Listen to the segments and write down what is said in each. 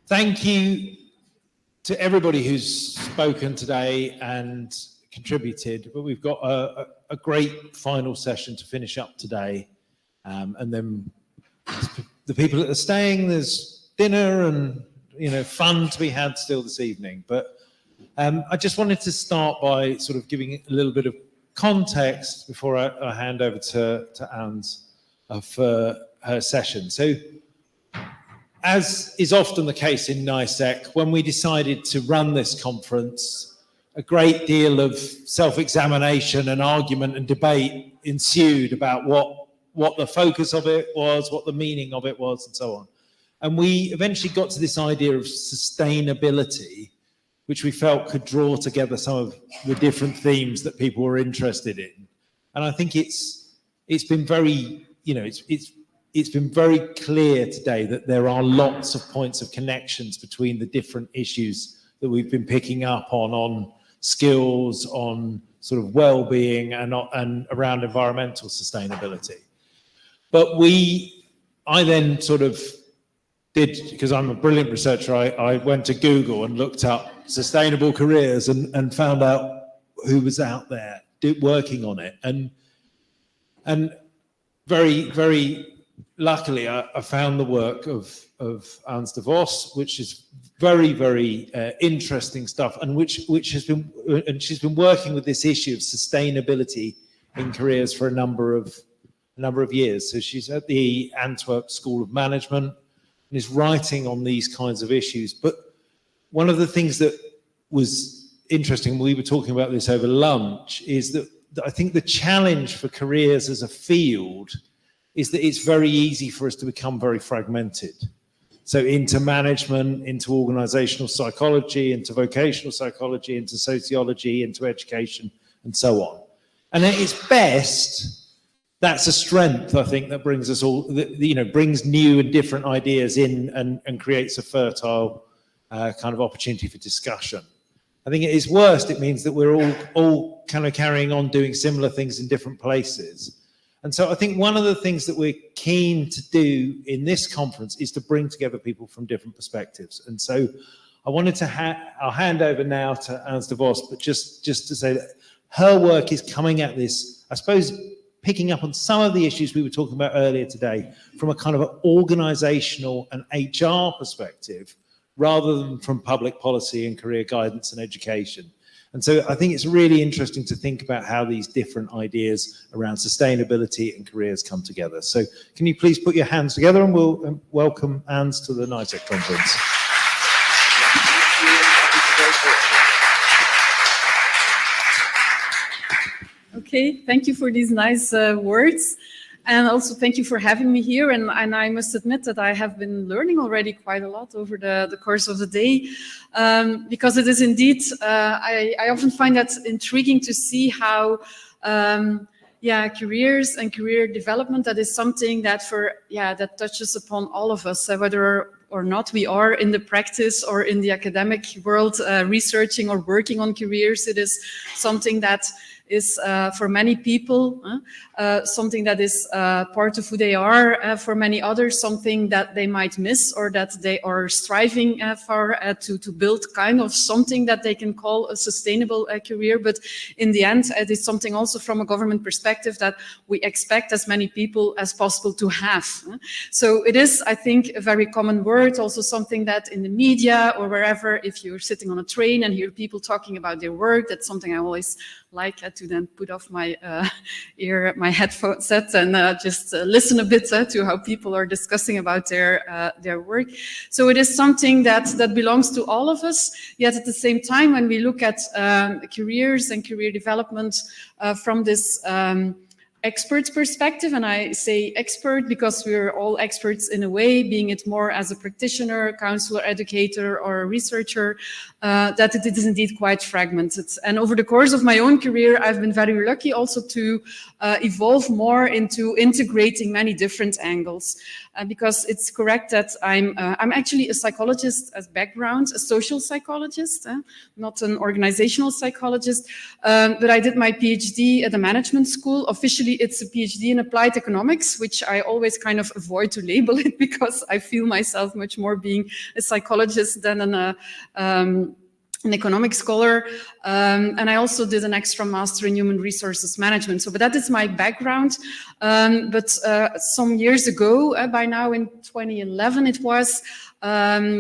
Thank you to everybody who's spoken today and contributed, but we've got a great final session to finish up today. And then the people that are staying, there's dinner and fun to be had still this evening. But I just wanted to start by sort of giving a little bit of context before I hand over to Anne's for her session. So, as is often the case in NICEC, when we decided to run this conference, a great deal of self-examination and argument and debate ensued about what the focus of it was, what the meaning of it was, and so on. And we eventually got to this idea of sustainability, which we felt could draw together some of the different themes that people were interested in. And I think it's been very, it's been very clear today that there are lots of points of connections between the different issues that we've been picking up on skills, on sort of well-being and around environmental sustainability. But I then sort of did, because I'm a brilliant researcher, I went to Google and looked up sustainable careers and found out who was out there working on it. And very, very luckily, I found the work of Hans de Vos, which is very, very interesting stuff, and which has been, and she's been working with this issue of sustainability in careers for a number of years. So she's at the Antwerp School of Management and is writing on these kinds of issues. But one of the things that was interesting, we were talking about this over lunch, is that I think the challenge for careers as a field is that it's very easy for us to become very fragmented. So into management, into organizational psychology, into vocational psychology, into sociology, into education, and so on. And at its best, that's a strength, I think, that brings us all, brings new and different ideas in and creates a fertile kind of opportunity for discussion. I think at its worst, it means that we're all kind of carrying on doing similar things in different places. And so I think one of the things that we're keen to do in this conference is to bring together people from different perspectives. And so I wanted to I'll hand over now to Hans de Vos, but just to say that her work is coming at this, I suppose, picking up on some of the issues we were talking about earlier today from a kind of an organizational and HR perspective, rather than from public policy and career guidance and education. And so I think it's really interesting to think about how these different ideas around sustainability and careers come together. So can you please put your hands together and we'll welcome Hans to the NICEC conference. Okay, thank you for these nice words. And also thank you for having me here. And I must admit that I have been learning already quite a lot over the course of the day, because it is indeed, I often find that intriguing to see how, careers and career development, that is something that that touches upon all of us, whether or not we are in the practice or in the academic world researching or working on careers. It is something that is for many people something that is part of who they are, for many others something that they might miss or that they are striving for to build kind of something that they can call a sustainable career. But in the end, it is something also from a government perspective that we expect as many people as possible to have. So it is, I think, a very common word, also something that in the media or wherever, if you're sitting on a train and hear people talking about their work, that's something I always like to then put off my my headphone set and just listen a bit to how people are discussing about their work. So it is something that belongs to all of us. Yet at the same time, when we look at careers and career development from this expert perspective, and I say expert because we're all experts in a way, being it more as a practitioner, counselor, educator, or a researcher, that it is indeed quite fragmented. And over the course of my own career, I've been very lucky also to evolve more into integrating many different angles. Because it's correct that I'm actually a psychologist as background, a social psychologist, not an organizational psychologist, but I did my PhD at the management school, officially it's a PhD in applied economics, which I always kind of avoid to label it because I feel myself much more being a psychologist than an economic scholar, and I also did an extra master in human resources management. So, but that is my background. But some years ago, by now in 2011 it was,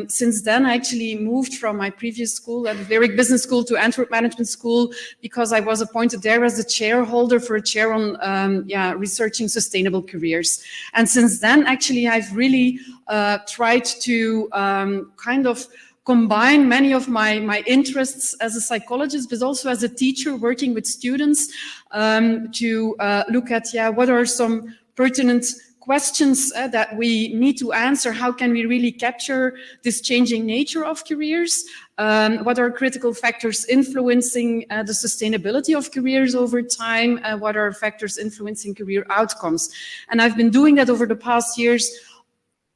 since then I actually moved from my previous school at the Lyric Business School to Antwerp Management School because I was appointed there as the chairholder for a chair on researching sustainable careers. And since then, actually, I've really tried to kind of combine many of my interests as a psychologist, but also as a teacher working with students to look at, what are some pertinent questions that we need to answer. How can we really capture this changing nature of careers? What are critical factors influencing the sustainability of careers over time? What are factors influencing career outcomes? And I've been doing that over the past years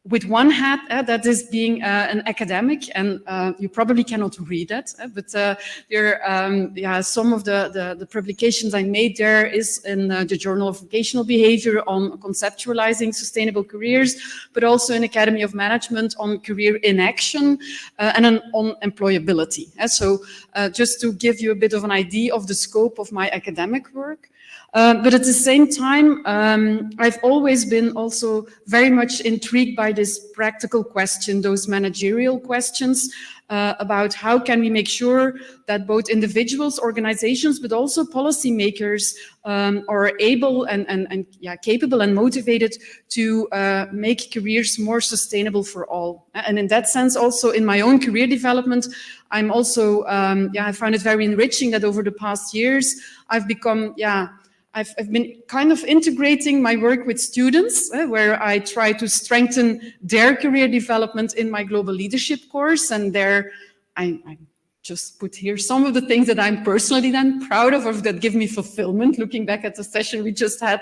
with one hat, that is being an academic, and you probably cannot read that, but there, some of the publications I made there is in the Journal of Vocational Behavior on conceptualizing sustainable careers, but also in Academy of Management on career in action and on employability. So just to give you a bit of an idea of the scope of my academic work. But at the same time, I've always been also very much intrigued by this practical question, those managerial questions about how can we make sure that both individuals, organizations, but also policymakers are able and capable and motivated to make careers more sustainable for all. And in that sense, also in my own career development, I'm also, I find it very enriching that over the past years, I've become, I've been kind of integrating my work with students, where I try to strengthen their career development in my global leadership course. And there, I just put here some of the things that I'm personally then proud of, or that give me fulfillment, looking back at the session we just had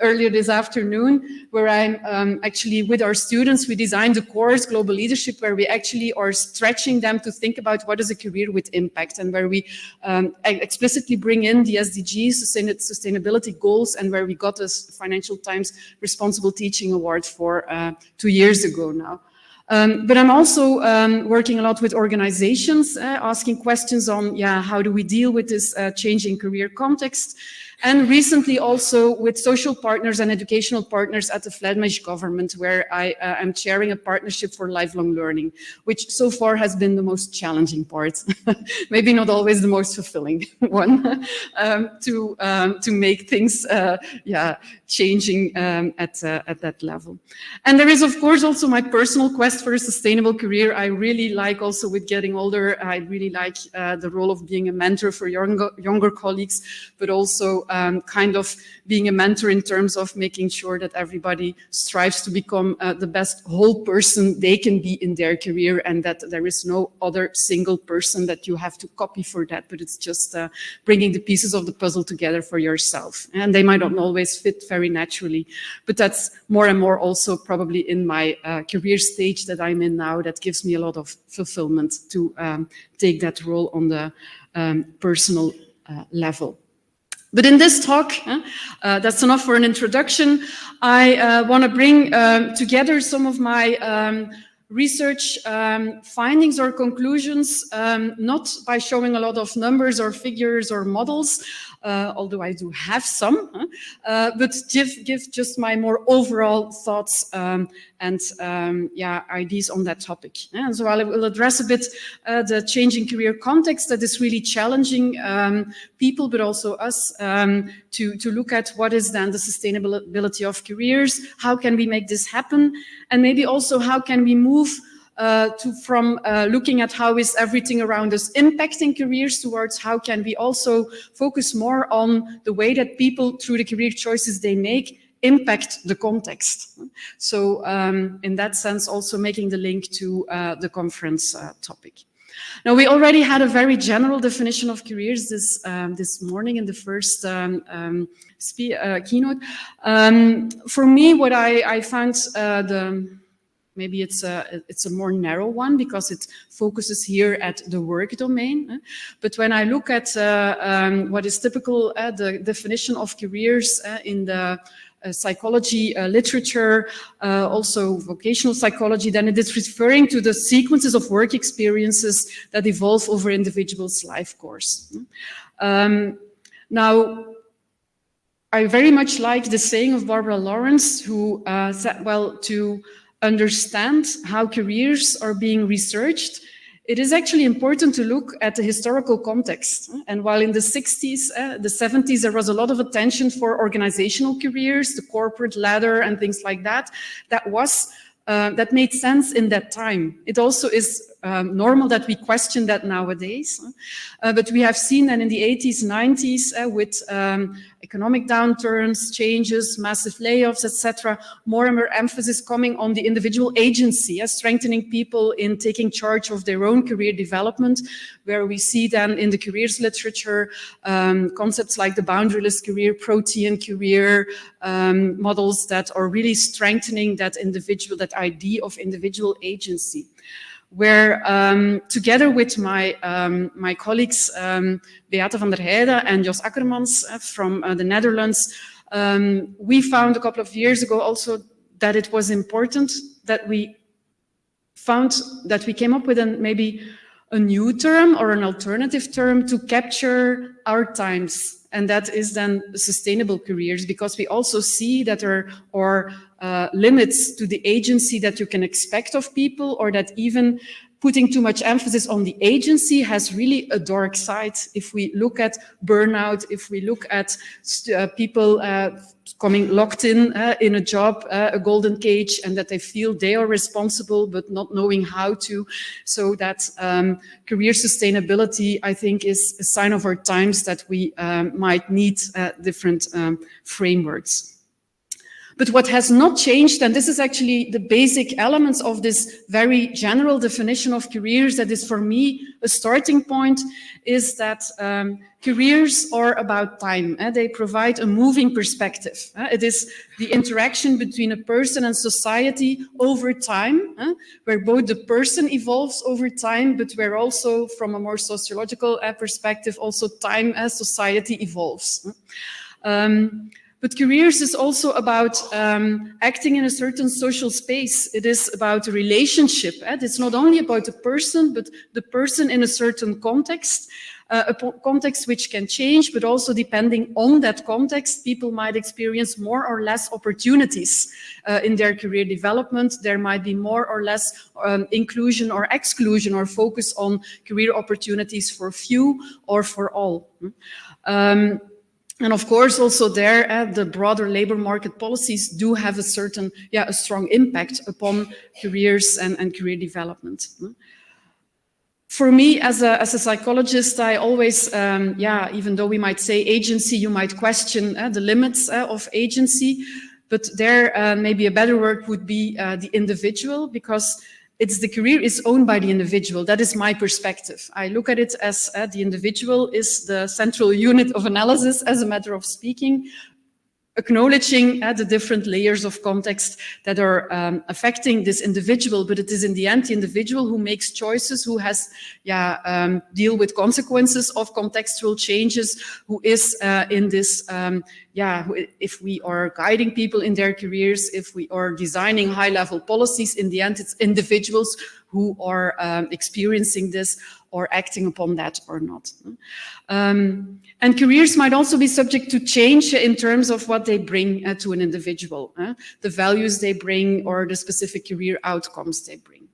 earlier this afternoon, where I'm actually with our students, we designed a course, Global Leadership, where we actually are stretching them to think about what is a career with impact, and where we explicitly bring in the SDGs, sustainability goals, and where we got this Financial Times Responsible Teaching Award for 2 years ago now. But I'm also working a lot with organizations, asking questions on, how do we deal with this changing career context? And recently also with social partners and educational partners at the Flemish government, where I am chairing a partnership for lifelong learning, which so far has been the most challenging part, maybe not always the most fulfilling one, to make things, changing at that level. And there is, of course, also my personal quest for a sustainable career. I really like, also with getting older, I really like the role of being a mentor for younger colleagues, but also kind of being a mentor in terms of making sure that everybody strives to become the best whole person they can be in their career, and that there is no other single person that you have to copy for that, but it's just bringing the pieces of the puzzle together for yourself. And they might not always fit very naturally, but that's more and more also probably in my career stage that I'm in now, that gives me a lot of fulfillment to take that role on the personal level. But in this talk, that's enough for an introduction. I want to bring together some of my research findings or conclusions, not by showing a lot of numbers or figures or models, although I do have some, but give just my more overall thoughts and ideas on that topic. And so I will address a bit the changing career context that is really challenging people, but also us, to look at what is then the sustainability of careers, how can we make this happen, and maybe also how can we move from looking at how is everything around us impacting careers towards how can we also focus more on the way that people, through the career choices they make, impact the context. So in that sense, also making the link to the conference topic. Now, we already had a very general definition of careers this morning in the first keynote. For me, what I found maybe it's a more narrow one because it focuses here at the work domain. But when I look at what is typical, the definition of careers in the psychology literature, also vocational psychology, then it is referring to the sequences of work experiences that evolve over individuals' life course. Now, I very much like the saying of Barbara Lawrence, who said, well, to understand how careers are being researched, it is actually important to look at the historical context. And while in the 60s, the 70s, there was a lot of attention for organizational careers, the corporate ladder and things like that, that made sense in that time. It also is normal that we question that nowadays. But we have seen that in the 80s, 90s, with economic downturns, changes, massive layoffs, etc., more and more emphasis coming on the individual agency, strengthening people in taking charge of their own career development, where we see then in the careers literature concepts like the boundaryless career, protean career, models that are really strengthening that idea of individual agency. Where together with my colleagues Beate van der Heijden and Jos Akkermans from the Netherlands, we found a couple of years ago also that it was important that we came up with maybe a new term or an alternative term to capture our times. And that is then sustainable careers, because we also see that there are limits to the agency that you can expect of people, or that even putting too much emphasis on the agency has really a dark side. If we look at burnout, if we look at people coming locked in a job, a golden cage, and that they feel they are responsible but not knowing how to. So that career sustainability, I think, is a sign of our times, that we might need different frameworks. But what has not changed, and this is actually the basic elements of this very general definition of careers that is for me a starting point, is that careers are about time. They provide a moving perspective. It is the interaction between a person and society over time, where both the person evolves over time, but where also from a more sociological perspective, also time as society evolves. But careers is also about acting in a certain social space. It is about a relationship. It's not only about the person, but the person in a certain context, a context which can change, but also depending on that context, people might experience more or less opportunities in their career development. There might be more or less inclusion or exclusion, or focus on career opportunities for few or for all. And of course, also there, the broader labor market policies do have a strong impact upon careers and career development. For me, as a psychologist, I always, even though we might say agency, you might question the limits of agency, but there maybe a better word would be the individual, because the career is owned by the individual. That is my perspective. I look at it as the individual is the central unit of analysis, as a matter of speaking, acknowledging the different layers of context that are affecting this individual, but it is in the end the individual who makes choices, who has deal with consequences of contextual changes, who is in this, if we are guiding people in their careers, if we are designing high-level policies, in the end it's individuals who are experiencing this or acting upon that or not. And careers might also be subject to change in terms of what they bring to an individual, the values they bring or the specific career outcomes they bring.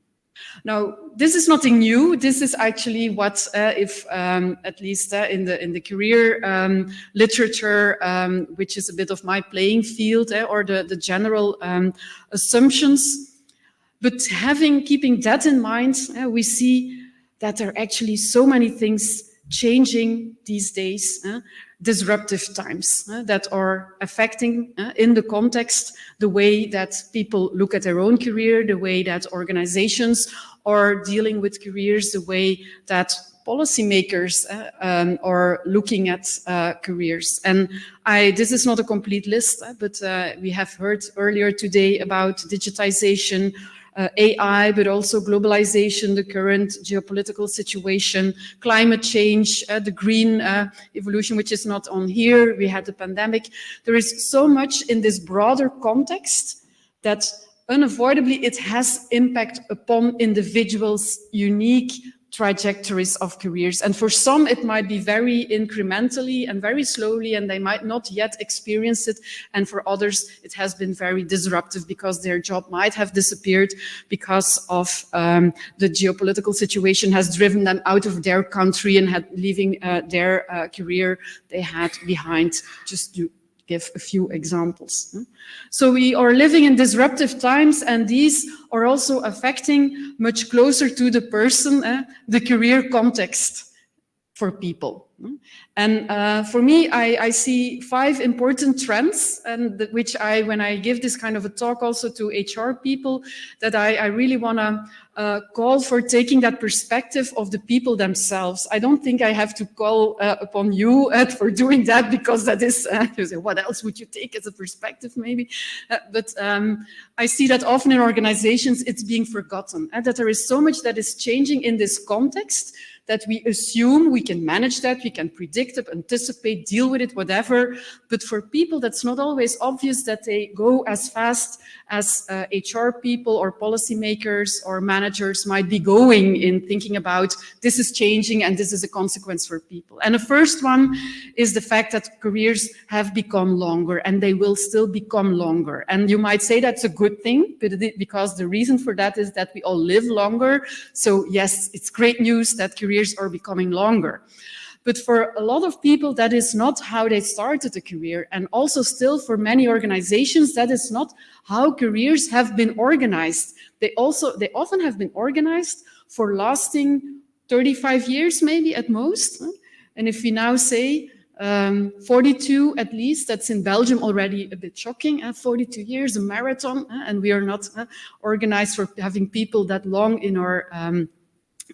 Now, this is nothing new. This is actually what, at least in the career literature, which is a bit of my playing field, or the general assumptions. But keeping that in mind, we see that there are actually so many things changing these days, disruptive times that are affecting in the context the way that people look at their own career, the way that organizations are dealing with careers, the way that policymakers are looking at careers. And this is not a complete list, but we have heard earlier today about digitization, AI, but also globalization, the current geopolitical situation, climate change, the green evolution, which is not on here. We had the pandemic. There is so much in this broader context that unavoidably it has impact upon individuals' unique trajectories of careers. And for some, it might be very incrementally and very slowly, and they might not yet experience it. And for others, it has been very disruptive because their job might have disappeared because of the geopolitical situation has driven them out of their country and had leaving their career they had behind, just to give a few examples. So we are living in disruptive times, and these are also affecting much closer to the person, the career context for people. And for me, I see 5 important trends, and which when I give this kind of a talk also to HR people, that I really want to call for taking that perspective of the people themselves. I don't think I have to call upon you for doing that, because that is, you say, what else would you take as a perspective maybe? But I see that often in organizations it's being forgotten, that there is so much that is changing in this context that we assume we can manage that, we can predict it, anticipate, deal with it, whatever. But for people, that's not always obvious that they go as fast as HR people or policymakers or managers might be going in thinking about this is changing and this is a consequence for people. And the first one is the fact that careers have become longer, and they will still become longer. And you might say that's a good thing, because the reason for that is that we all live longer. So yes, it's great news that careers are becoming longer. But for a lot of people, that is not how they started a career. And also still for many organizations, that is not how careers have been organized. They often have been organized for lasting 35 years, maybe at most. And if we now say 42 at least, that's in Belgium already a bit shocking, 42 years, a marathon, and we are not organized for having people that long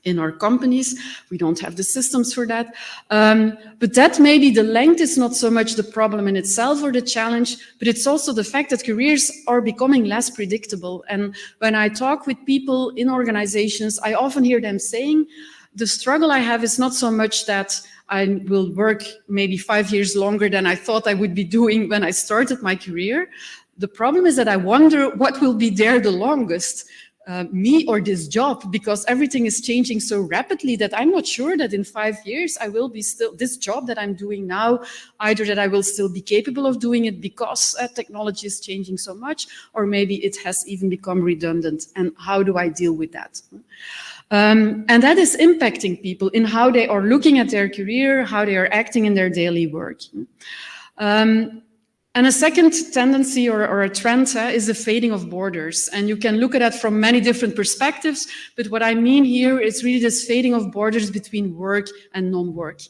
in our companies. We don't have the systems for that. But that maybe the length is not so much the problem in itself or the challenge, but it's also the fact that careers are becoming less predictable. And when I talk with people in organizations, I often hear them saying, the struggle I have is not so much that I will work maybe 5 years longer than I thought I would be doing when I started my career. The problem is that I wonder what will be there the longest. Me or this job, because everything is changing so rapidly that I'm not sure that in 5 years I will be still this job that I'm doing now, either that I will still be capable of doing it because technology is changing so much, or maybe it has even become redundant. And how do I deal with that? And that is impacting people in how they are looking at their career, how they are acting in their daily work. And a second tendency or a trend is the fading of borders. And you can look at that from many different perspectives. But what I mean here is really this fading of borders between work and non-work.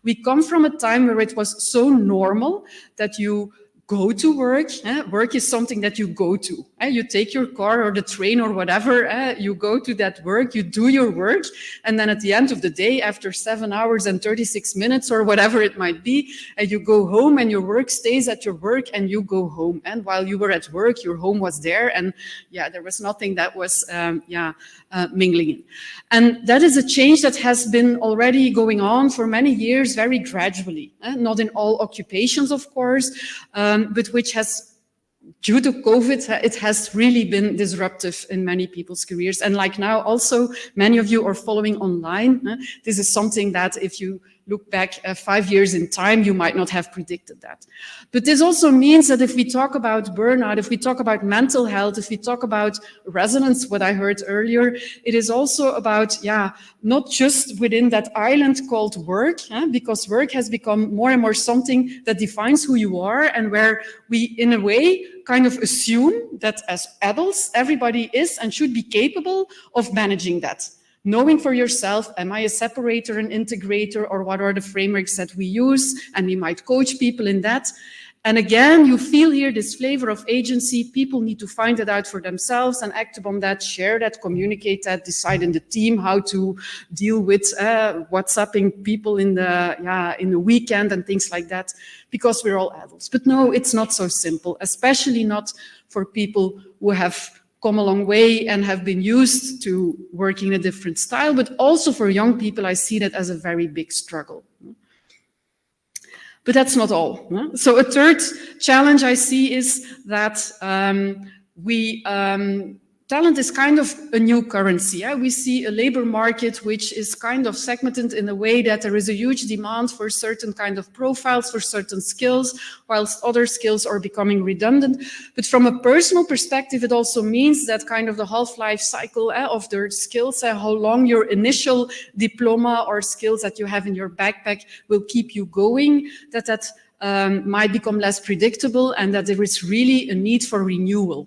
We come from a time where it was so normal that you go to work. Work is something that you go to. You take your car or the train or whatever, you go to that work, you do your work, and then at the end of the day, after 7 hours and 36 minutes or whatever it might be, you go home and your work stays at your work and you go home. And while you were at work, your home was there, and there was nothing that was mingling in. And that is a change that has been already going on for many years, very gradually. Not in all occupations, of course, but which has, due to COVID, it has really been disruptive in many people's careers. And like now, also, many of you are following online. This is something that if you look back 5 years in time, you might not have predicted that. But this also means that if we talk about burnout, if we talk about mental health, if we talk about resonance, what I heard earlier, it is also about, not just within that island called work, because work has become more and more something that defines who you are, and where we, in a way, kind of assume that as adults, everybody is and should be capable of managing that. Knowing for yourself, am I a separator, an integrator, or what are the frameworks that we use? And we might coach people in that. And again, you feel here this flavor of agency. People need to find it out for themselves and act upon that, share that, communicate that, decide in the team how to deal with WhatsApping people in the weekend and things like that, because we're all adults. But no, it's not so simple, especially not for people who have come a long way and have been used to working in a different style, but also for young people, I see that as a very big struggle. But that's not all. So a third challenge I see is that talent is kind of a new currency. We see a labor market which is kind of segmented in a way that there is a huge demand for certain kind of profiles, for certain skills, whilst other skills are becoming redundant. But from a personal perspective, it also means that kind of the half-life cycle of their skills, how long your initial diploma or skills that you have in your backpack will keep you going, that might become less predictable, and that there is really a need for renewal.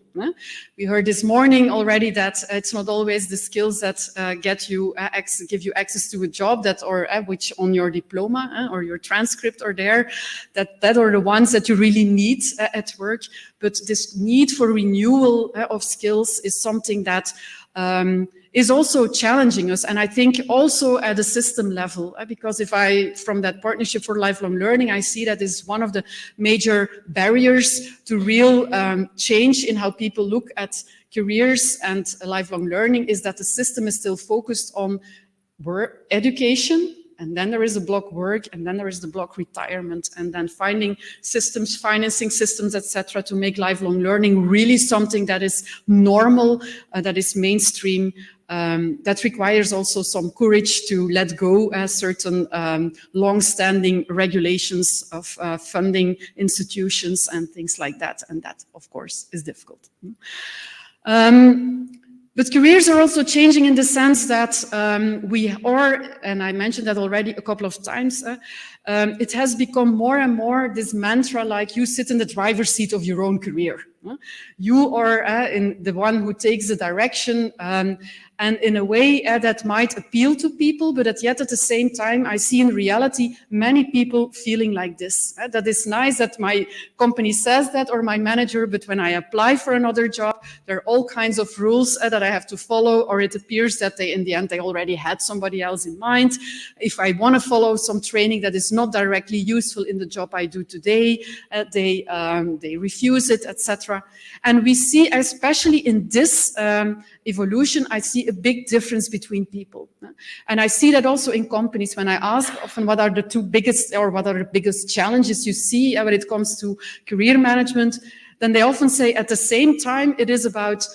We heard this morning already that it's not always the skills that give you access to a job that or which on your diploma or your transcript are there, that are the ones that you really need at work. But this need for renewal of skills is something that is also challenging us, and I think also at a system level, because from that Partnership for Lifelong Learning, I see that is one of the major barriers to real change in how people look at careers and lifelong learning, is that the system is still focused on work, education, and then there is a block work, and then there is the block retirement, and then finding systems, financing systems, etc., to make lifelong learning really something that is normal, that is mainstream. That requires also some courage to let go certain long-standing regulations of funding institutions and things like that. And that, of course, is difficult. But careers are also changing in the sense that we are, and I mentioned that already a couple of times, it has become more and more this mantra like you sit in the driver's seat of your own career. You are in the one who takes the direction, and in a way that might appeal to people, but yet at the same time, I see in reality many people feeling like this. That is nice that my company says that, or my manager, but when I apply for another job, there are all kinds of rules that I have to follow, or it appears that in the end they already had somebody else in mind. If I want to follow some training that is not directly useful in the job I do today, they refuse it, etc. And we see, especially in this evolution, I see a big difference between people. And I see that also in companies when I ask often what are the two biggest or what are the biggest challenges you see when it comes to career management, then they often say at the same time it is about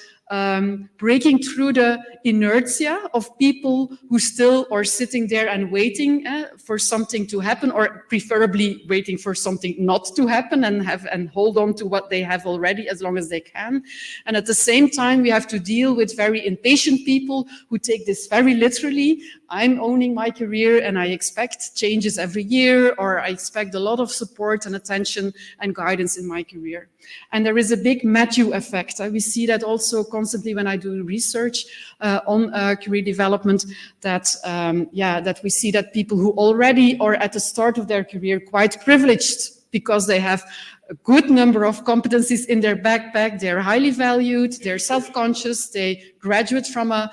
breaking through the inertia of people who still are sitting there and waiting for something to happen, or preferably waiting for something not to happen and hold on to what they have already as long as they can. And at the same time, we have to deal with very impatient people who take this very literally. I'm owning my career and I expect changes every year, or I expect a lot of support and attention and guidance in my career. And there is a big Matthew effect. We see that also constantly when I do research on career development, that that we see that people who already are at the start of their career quite privileged because they have a good number of competencies in their backpack, they're highly valued, they're self-conscious, they graduate from a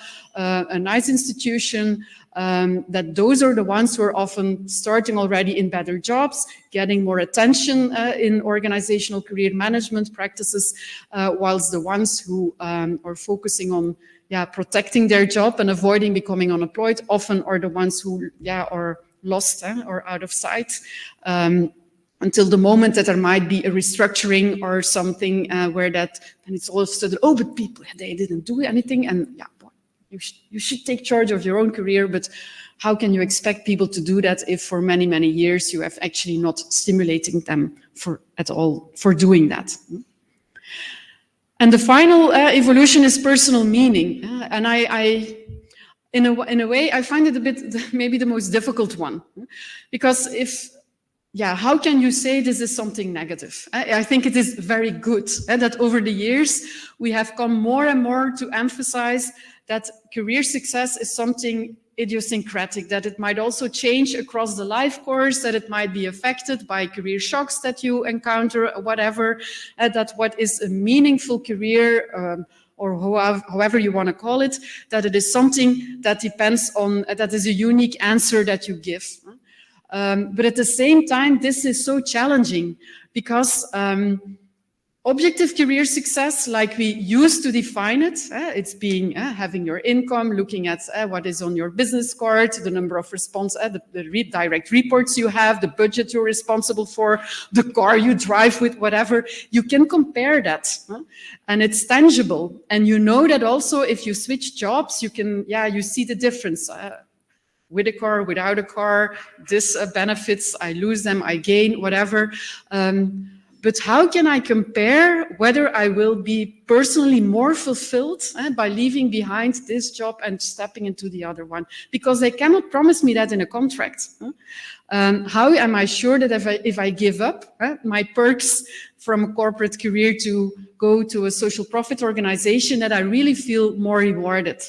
nice institution, that those are the ones who are often starting already in better jobs, getting more attention in organizational career management practices, whilst the ones who are focusing on protecting their job and avoiding becoming unemployed often are the ones who are lost or out of sight. Until the moment that there might be a restructuring or something where that, and it's all of a sudden, oh, but people, they didn't do anything, and you should take charge of your own career, but how can you expect people to do that if for many, many years you have actually not stimulating them at all for doing that? And the final evolution is personal meaning, and in a way, I find it a bit maybe the most difficult one, because how can you say this is something negative? I think it is very good that over the years we have come more and more to emphasize that career success is something idiosyncratic, that it might also change across the life course, that it might be affected by career shocks that you encounter, whatever, that what is a meaningful career or however you want to call it, that it is something that depends on, that is a unique answer that you give. But at the same time, this is so challenging because Objective career success, like we used to define it, it's being having your income, looking at what is on your business card, the number of direct reports you have, the budget you're responsible for, the car you drive with, whatever. You can compare that, and it's tangible. And you know that also if you switch jobs, you can, you see the difference. With a car, without a car, this benefits, I lose them, I gain, whatever. But how can I compare whether I will be personally more fulfilled by leaving behind this job and stepping into the other one? Because they cannot promise me that in a contract. How am I sure that if I give up my perks from a corporate career to go to a social profit organization, that I really feel more rewarded?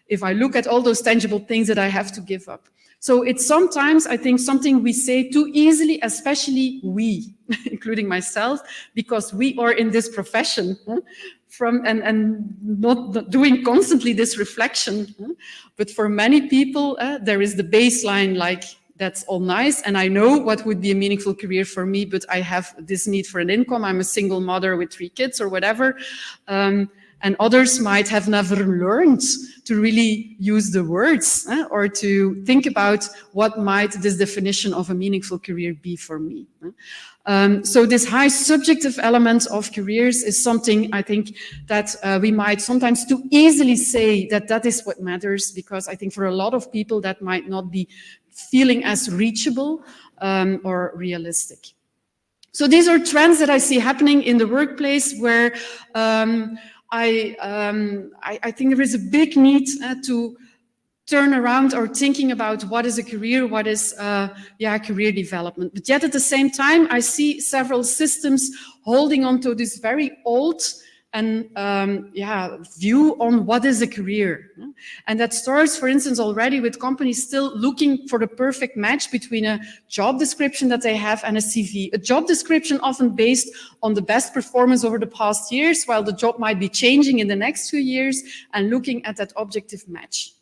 If I look at all those tangible things that I have to give up. So it's sometimes, I think, something we say too easily, especially we, including myself, because we are in this profession and not doing constantly this reflection. But for many people, there is the baseline, like, that's all nice, and I know what would be a meaningful career for me, but I have this need for an income. I'm a single mother with 3 kids or whatever. And others might have never learned to really use the words or to think about what might this definition of a meaningful career be for me. So this high subjective element of careers is something I think that we might sometimes too easily say that that is what matters, because I think for a lot of people that might not be feeling as reachable or realistic. So these are trends that I see happening in the workplace where I think there is a big need to turn around or thinking about what is a career, what is career development. But yet at the same time, I see several systems holding on to this very old and view on what is a career. And that starts, for instance, already with companies still looking for the perfect match between a job description that they have and a CV. A job description often based on the best performance over the past years, while the job might be changing in the next few years, and looking at that objective match,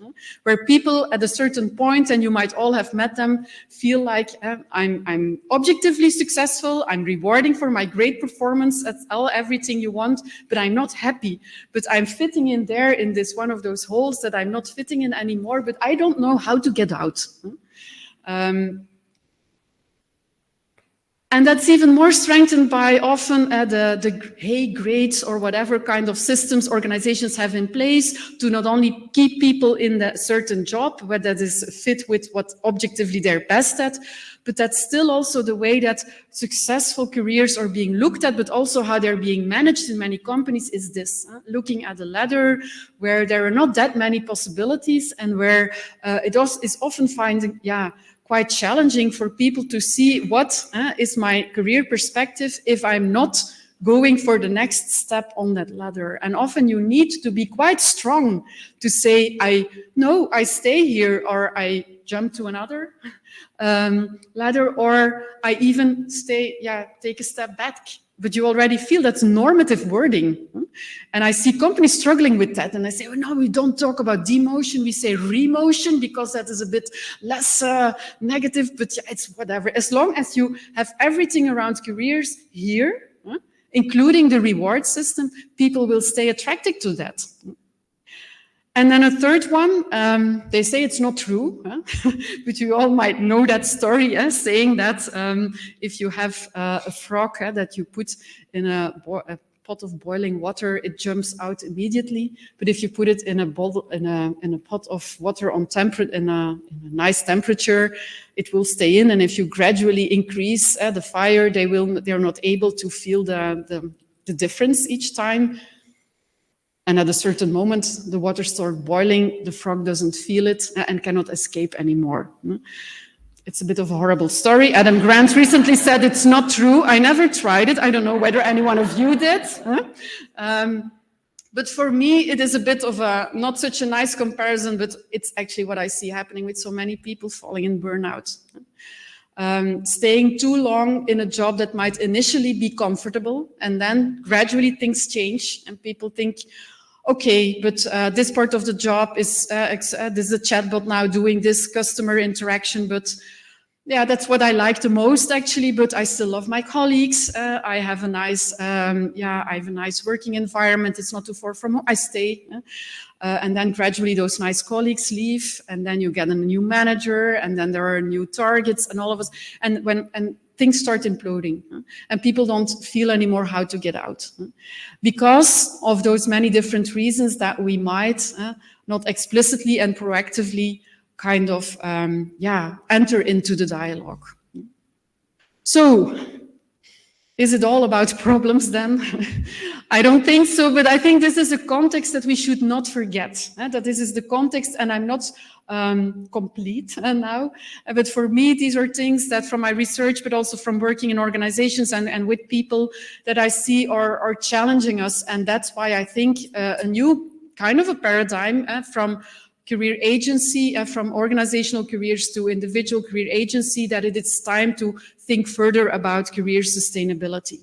where people at a certain point, and you might all have met them, feel like I'm objectively successful, I'm rewarding for my great performance, that's everything you want, but I'm not happy, but I'm fitting in there in this one of those holes that I'm not fitting in anymore, but I don't know how to get out. And that's even more strengthened by often the hey grades or whatever kind of systems organizations have in place to not only keep people in that certain job, where that is fit with what objectively they're best at, but that's still also the way that successful careers are being looked at, but also how they're being managed in many companies is this, looking at a ladder where there are not that many possibilities and where it is often finding, quite challenging for people to see what is my career perspective if I'm not going for the next step on that ladder. And often you need to be quite strong to say, I stay here, or I jump to another ladder, or I even take a step back. But you already feel that's normative wording. And I see companies struggling with that. And I say, no, we don't talk about demotion. We say remotion because that is a bit less negative, but it's whatever. As long as you have everything around careers here, including the reward system, people will stay attracted to that. And then a third one, they say it's not true, but you all might know that story, saying that if you have a frog that you put in a pot of boiling water, it jumps out immediately. But if you put it in a bottle, in a pot of water on in a nice temperature, it will stay in. And if you gradually increase the fire, they're not able to feel the difference each time. And at a certain moment, the water starts boiling, the frog doesn't feel it and cannot escape anymore. It's a bit of a horrible story. Adam Grant recently said it's not true. I never tried it. I don't know whether any one of you did. But for me, it is a bit of a, not such a nice comparison, but it's actually what I see happening with so many people falling in burnout. Staying too long in a job that might initially be comfortable, and then gradually things change and people think, okay, but this part of the job is, this is a chatbot now doing this customer interaction, but yeah, that's what I like the most actually, but I still love my colleagues. I have a nice, I have a nice working environment. It's not too far from home. I stay. And then gradually those nice colleagues leave, and then you get a new manager, and then there are new targets, and all of us. And things start imploding, and people don't feel anymore how to get out, because of those many different reasons that we might not explicitly and proactively kind of enter into the dialogue. So, is it all about problems then? I don't think so, but I think this is a context that we should not forget, that this is the context, and I'm not complete now, but for me, these are things that from my research, but also from working in organizations and with people that I see are challenging us, and that's why I think a new kind of a paradigm from career agency, from organizational careers to individual career agency, that it is time to think further about career sustainability.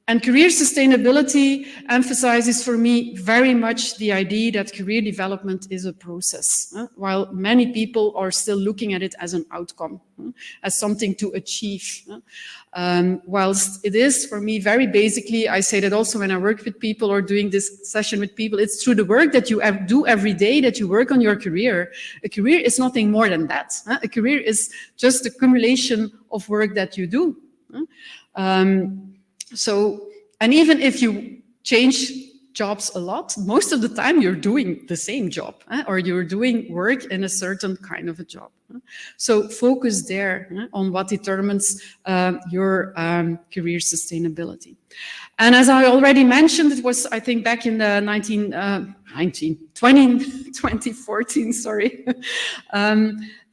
And career sustainability emphasizes for me very much the idea that career development is a process, while many people are still looking at it as an outcome, as something to achieve. Whilst it is for me very basically, I say that also when I work with people or doing this session with people, it's through the work that you do every day that you work on your career. A career is nothing more than that. A career is just the accumulation of work that you do. So, and even if you change jobs a lot, most of the time you're doing the same job, or you're doing work in a certain kind of a job. So focus there on what determines your career sustainability. And as I already mentioned, it was, I think, back in the 2014, sorry,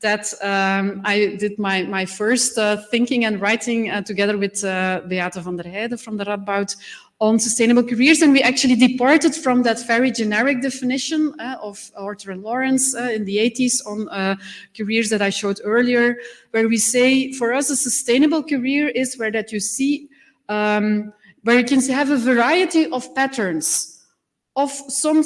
that I did my first thinking and writing together with Beate van der Heijden from the Radboud on sustainable careers. And we actually departed from that very generic definition of Arthur and Lawrence in the 80s on careers that I showed earlier, where we say, for us, a sustainable career is where that you see, where you can have a variety of patterns of some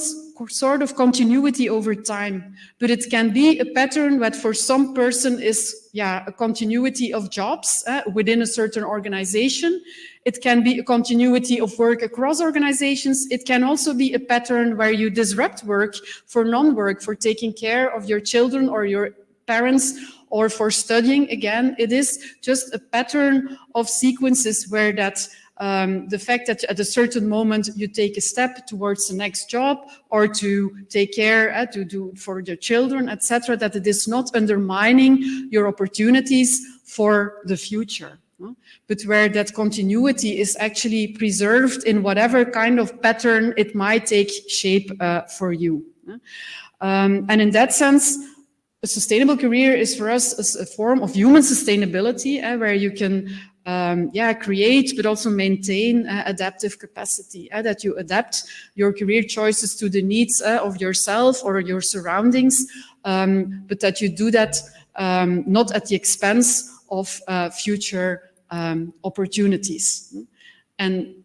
sort of continuity over time. But it can be a pattern that for some person is a continuity of jobs within a certain organization. It can be a continuity of work across organizations. It can also be a pattern where you disrupt work for non-work, for taking care of your children or your parents, or for studying. Again, it is just a pattern of sequences where that the fact that at a certain moment you take a step towards the next job or to take care, to do for your children, etc., that it is not undermining your opportunities for the future, but where that continuity is actually preserved in whatever kind of pattern it might take shape for you. And in that sense, a sustainable career is for us a form of human sustainability, where you can create, but also maintain adaptive capacity, that you adapt your career choices to the needs of yourself or your surroundings, but that you do that not at the expense of future opportunities. And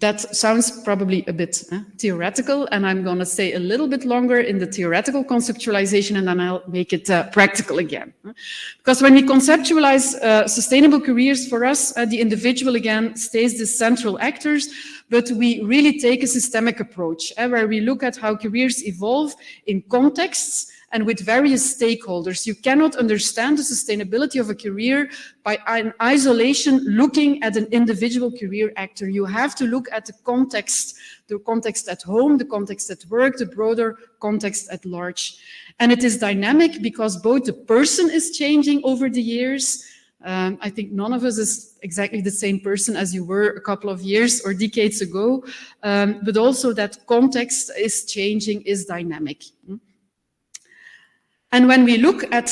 that sounds probably a bit theoretical, and I'm going to stay a little bit longer in the theoretical conceptualization, and then I'll make it practical again. Because when we conceptualize sustainable careers, for us, the individual again stays the central actors, but we really take a systemic approach, where we look at how careers evolve in contexts and with various stakeholders. You cannot understand the sustainability of a career by in isolation looking at an individual career actor. You have to look at the context at home, the context at work, the broader context at large. And it is dynamic because both the person is changing over the years. I think none of us is exactly the same person as you were a couple of years or decades ago, but also that context is changing, is dynamic. And when we look at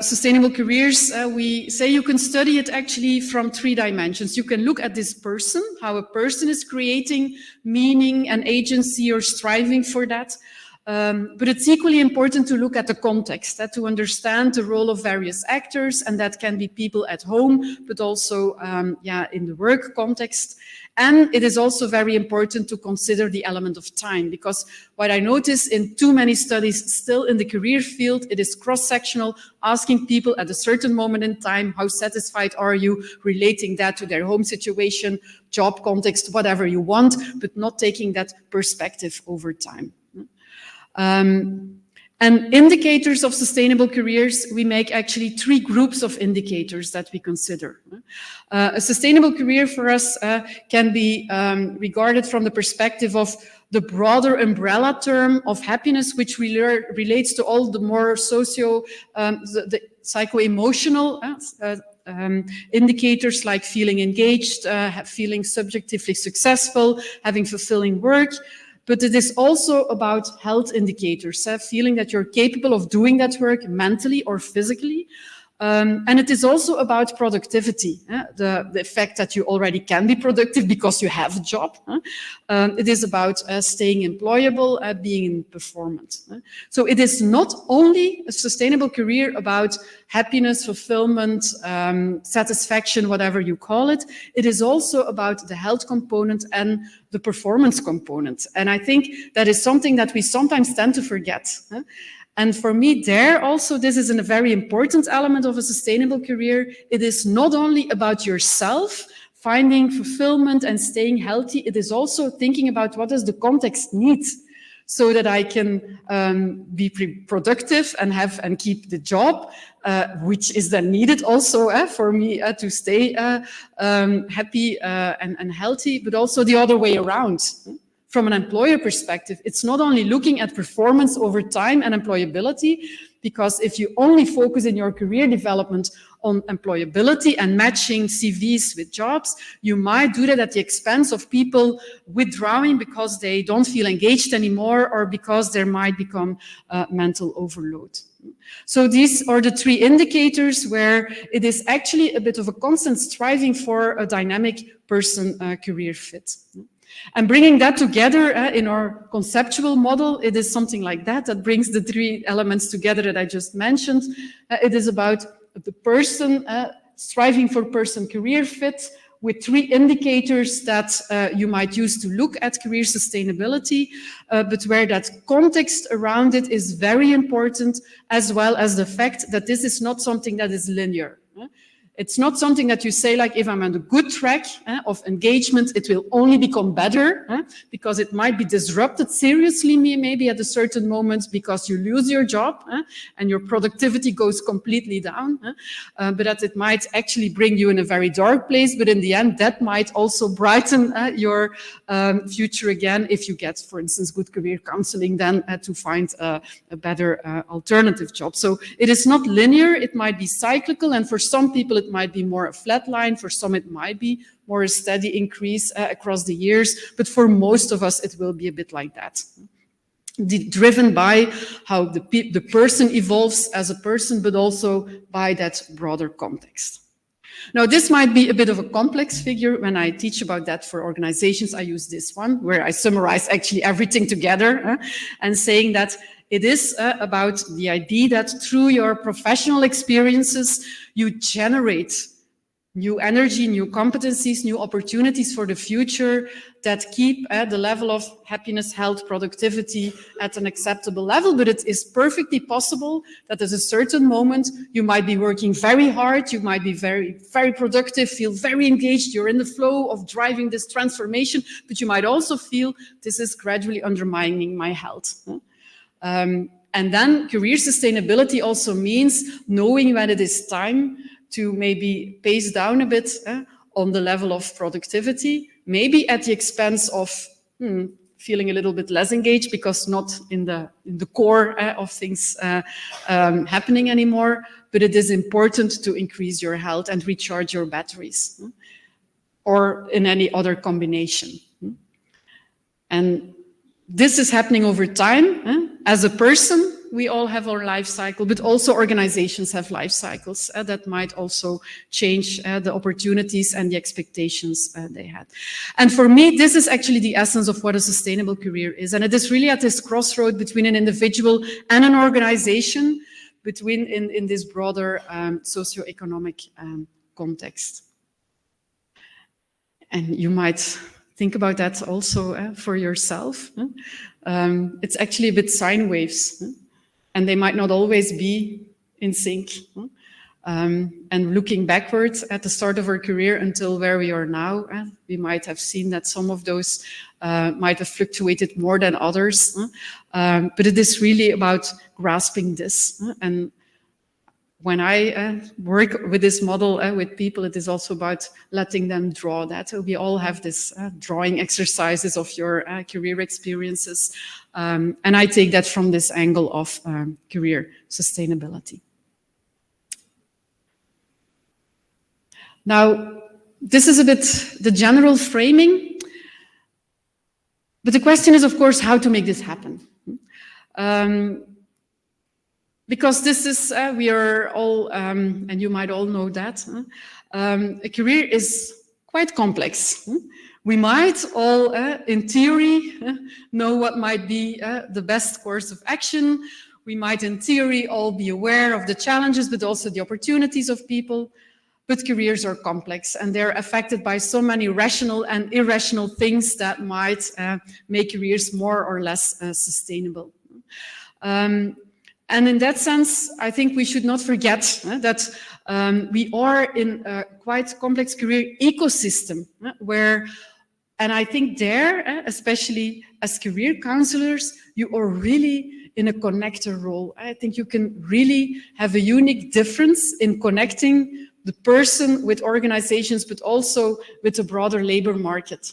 sustainable careers, we say you can study it actually from 3 dimensions. You can look at this person, how a person is creating meaning and agency or striving for that. But it's equally important to look at the context, to understand the role of various actors, and that can be people at home, but also in the work context. And it is also very important to consider the element of time, because what I notice in too many studies still in the career field, it is cross-sectional, asking people at a certain moment in time, how satisfied are you, relating that to their home situation, job context, whatever you want, but not taking that perspective over time. And indicators of sustainable careers, we make actually 3 groups of indicators that we consider. A sustainable career for us can be regarded from the perspective of the broader umbrella term of happiness, which relates to all the more the psycho-emotional indicators like feeling engaged, feeling subjectively successful, having fulfilling work. But it is also about health indicators, feeling that you're capable of doing that work mentally or physically. And it is also about productivity, the fact that you already can be productive because you have a job. It is about staying employable, being in performance. So it is not only a sustainable career about happiness, fulfillment, satisfaction, whatever you call it. It is also about the health component and the performance component. And I think that is something that we sometimes tend to forget. And for me there also, this is a very important element of a sustainable career. It is not only about yourself, finding fulfillment and staying healthy. It is also thinking about what does the context need so that I can be productive and keep the job, which is then needed also for me to stay happy and healthy, but also the other way around. From an employer perspective, it's not only looking at performance over time and employability, because if you only focus in your career development on employability and matching CVs with jobs, you might do that at the expense of people withdrawing because they don't feel engaged anymore or because there might become mental overload. So these are the 3 indicators where it is actually a bit of a constant striving for a dynamic person career fit. And bringing that together in our conceptual model, it is something like that brings the 3 elements together that I just mentioned. It is about the person striving for person career fit with 3 indicators that you might use to look at career sustainability, but where that context around it is very important, as well as the fact that this is not something that is linear. It's not something that you say, like, if I'm on a good track of engagement, it will only become better, because it might be disrupted seriously maybe at a certain moment because you lose your job and your productivity goes completely down. But that it might actually bring you in a very dark place, but in the end, that might also brighten your future again if you get, for instance, good career counseling then to find a better alternative job. So it is not linear, it might be cyclical, and for some people it might be more a flat line, for some it might be more a steady increase across the years, but for most of us it will be a bit like that. Driven by how the person evolves as a person, but also by that broader context. Now, this might be a bit of a complex figure. When I teach about that for organizations, I use this one, where I summarize actually everything together and saying that it is about the idea that through your professional experiences, you generate new energy, new competencies, new opportunities for the future that keep the level of happiness, health, productivity at an acceptable level. But it is perfectly possible that at a certain moment, you might be working very hard, you might be very, very productive, feel very engaged, you're in the flow of driving this transformation, but you might also feel this is gradually undermining my health. And then career sustainability also means knowing when it is time to maybe pace down a bit on the level of productivity, maybe at the expense of feeling a little bit less engaged because not in the core of things happening anymore. But it is important to increase your health and recharge your batteries, or in any other combination. And this is happening over time. As a person, we all have our life cycle, but also organizations have life cycles that might also change the opportunities and the expectations they had. And for me, this is actually the essence of what a sustainable career is. And it is really at this crossroad between an individual and an organization, between in this broader socioeconomic context. And you might think about that also for yourself. It's actually a bit sine waves, and they might not always be in sync. And looking backwards at the start of our career until where we are now, we might have seen that some of those might have fluctuated more than others. But it is really about grasping this. And when I work with this model with people, it is also about letting them draw that. So we all have this drawing exercises of your career experiences. And I take that from this angle of career sustainability. Now, this is a bit the general framing. But the question is, of course, how to make this happen. Because this is, we are all, and you might all know that, a career is quite complex. We might all, in theory, know what might be the best course of action. We might, in theory, all be aware of the challenges, but also the opportunities of people. But careers are complex, and they're affected by so many rational and irrational things that might make careers more or less sustainable. And in that sense, I think we should not forget that we are in a quite complex career ecosystem where, and I think there, especially as career counselors, you are really in a connector role. I think you can really have a unique difference in connecting the person with organizations, but also with the broader labor market.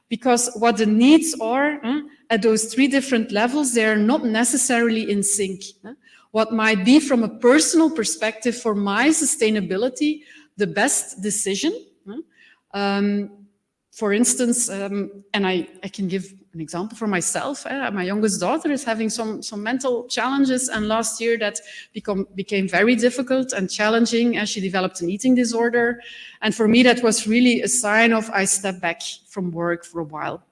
Because what the needs are at those three different levels, they're not necessarily in sync. What might be from a personal perspective for my sustainability, the best decision. For instance, and I can give an example for myself. My youngest daughter is having some mental challenges, and last year that became very difficult and challenging as she developed an eating disorder. And for me, that was really a sign of I step back from work for a while.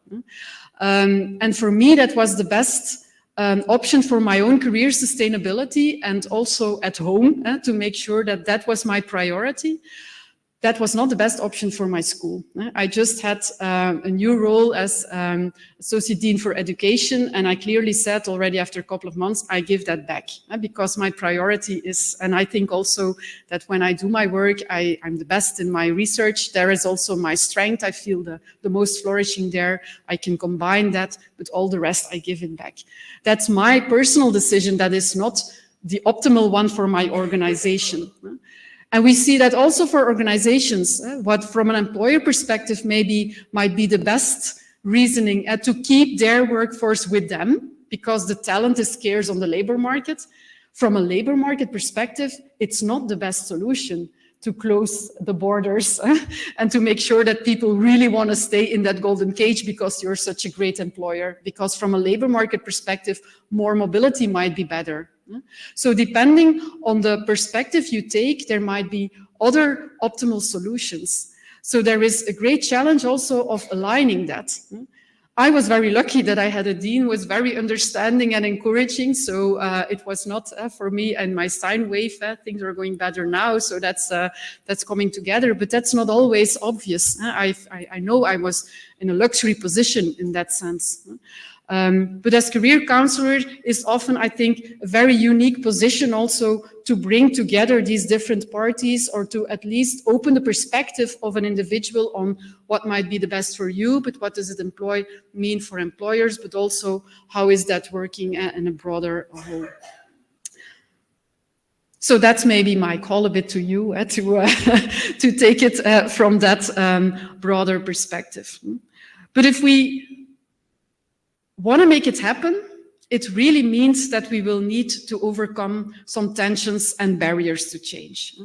And for me, that was the best option for my own career sustainability and also at home to make sure that that was my priority. That was not the best option for my school. I just had a new role as Associate Dean for Education, and I clearly said already after a couple of months, I give that back because my priority is, and I think also that when I do my work, I'm the best in my research. There is also my strength. I feel the most flourishing there. I can combine that, but all the rest I give it back. That's my personal decision. That is not the optimal one for my organization. And we see that also for organizations, what from an employer perspective might be the best reasoning to keep their workforce with them because the talent is scarce on the labor market. From a labor market perspective, it's not the best solution to close the borders and to make sure that people really want to stay in that golden cage because you're such a great employer. Because from a labor market perspective, more mobility might be better. So depending on the perspective you take, there might be other optimal solutions. So there is a great challenge also of aligning that. I was very lucky that I had a dean who was very understanding and encouraging. So it was not for me and my sine wave. Things are going better now. So that's coming together. But that's not always obvious. I know I was in a luxury position in that sense. But as career counselor is often, I think, a very unique position also to bring together these different parties or to at least open the perspective of an individual on what might be the best for you, but what does it mean for employers, but also how is that working in a broader whole. So that's maybe my call a bit to you to take it from that broader perspective. But if we want to make it happen, it really means that we will need to overcome some tensions and barriers to change.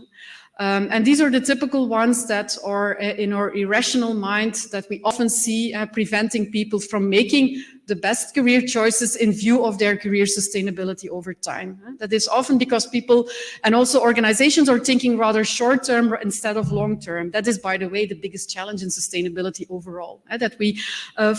And these are the typical ones that are in our irrational mind that we often see preventing people from making the best career choices in view of their career sustainability over time. That is often because people and also organizations are thinking rather short-term instead of long-term. That is, by the way, the biggest challenge in sustainability overall, that we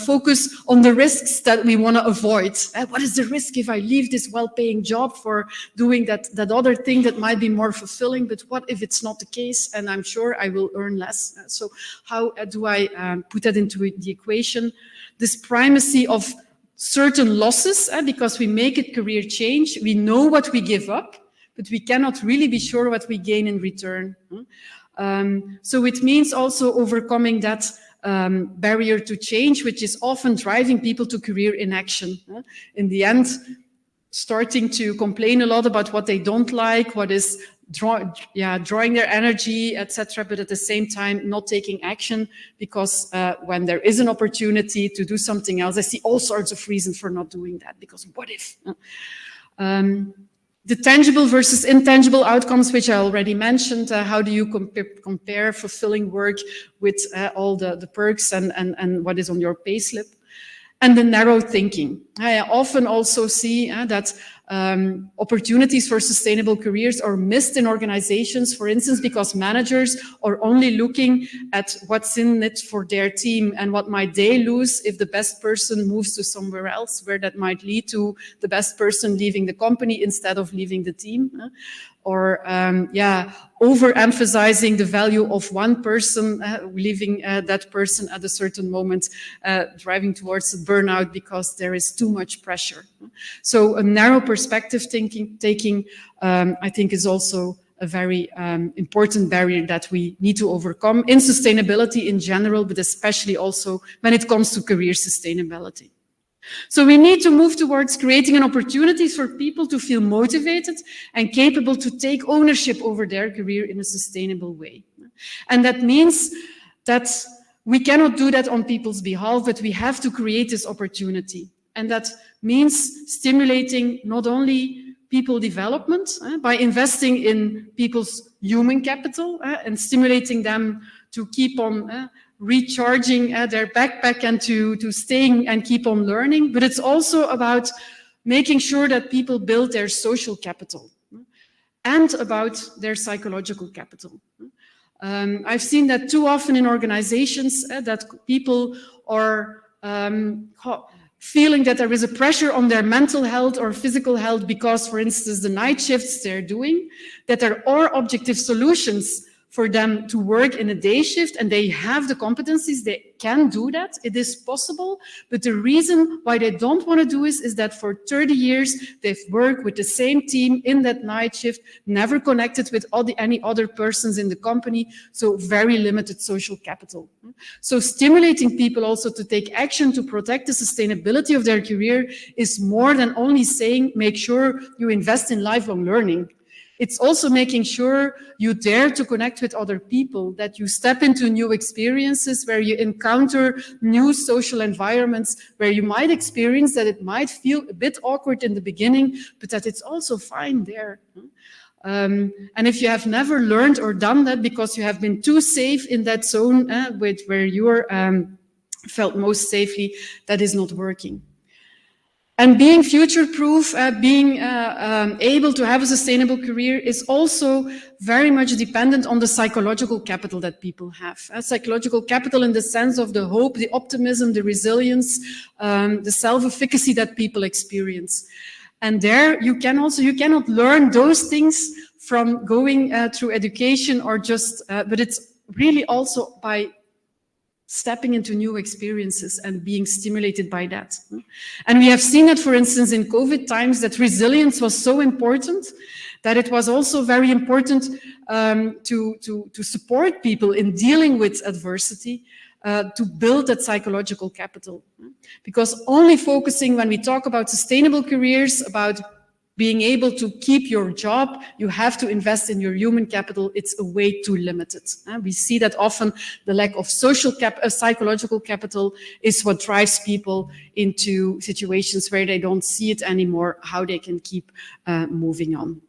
focus on the risks that we want to avoid. What is the risk if I leave this well-paying job for doing that other thing that might be more fulfilling, but what if it's not the case and I'm sure I will earn less? So how do I put that into the equation? This primacy of certain losses, because we make it career change, we know what we give up, but we cannot really be sure what we gain in return. So it means also overcoming that barrier to change, which is often driving people to career inaction. In the end, starting to complain a lot about what they don't like, what is drawing their energy, etc., but at the same time not taking action, because when there is an opportunity to do something else, I see all sorts of reasons for not doing that, because what if? The tangible versus intangible outcomes, which I already mentioned, how do you compare fulfilling work with all the perks and what is on your payslip? And the narrow thinking. I often also see that opportunities for sustainable careers are missed in organizations, for instance, because managers are only looking at what's in it for their team and what might they lose if the best person moves to somewhere else, where that might lead to the best person leaving the company instead of leaving the team. Or overemphasizing the value of one person, leaving that person at a certain moment, driving towards burnout because there is too much pressure. So a narrow perspective taking, I think, is also a very important barrier that we need to overcome in sustainability in general, but especially also when it comes to career sustainability. So we need to move towards creating an opportunity for people to feel motivated and capable to take ownership over their career in a sustainable way. And that means that we cannot do that on people's behalf, but we have to create this opportunity. And that means stimulating not only people development by investing in people's human capital and stimulating them to keep on recharging their backpack and to staying and keep on learning, but it's also about making sure that people build their social capital and about their psychological capital. I've seen that too often in organizations that people are feeling that there is a pressure on their mental health or physical health because, for instance, the night shifts they're doing, that there are objective solutions for them to work in a day shift, and they have the competencies, they can do that, it is possible, but the reason why they don't want to do it is that for 30 years they've worked with the same team in that night shift, never connected with any other persons in the company, so very limited social capital. So stimulating people also to take action to protect the sustainability of their career is more than only saying, make sure you invest in lifelong learning. It's also making sure you dare to connect with other people, that you step into new experiences, where you encounter new social environments, where you might experience that it might feel a bit awkward in the beginning, but that it's also fine there. And if you have never learned or done that because you have been too safe in that zone where you felt most safely, that is not working. And being future-proof, being able to have a sustainable career is also very much dependent on the psychological capital that people have. Psychological capital in the sense of the hope, the optimism, the resilience, the self-efficacy that people experience. And there you cannot learn those things from going through education or just, but it's really also by stepping into new experiences and being stimulated by that. And we have seen that, for instance, in COVID times, that resilience was so important that it was also very important to support people in dealing with adversity, to build that psychological capital. Because only focusing, when we talk about sustainable careers, about being able to keep your job, you have to invest in your human capital. It's a way too limited. We see that often the lack of psychological capital is what drives people into situations where they don't see it anymore, how they can keep moving on.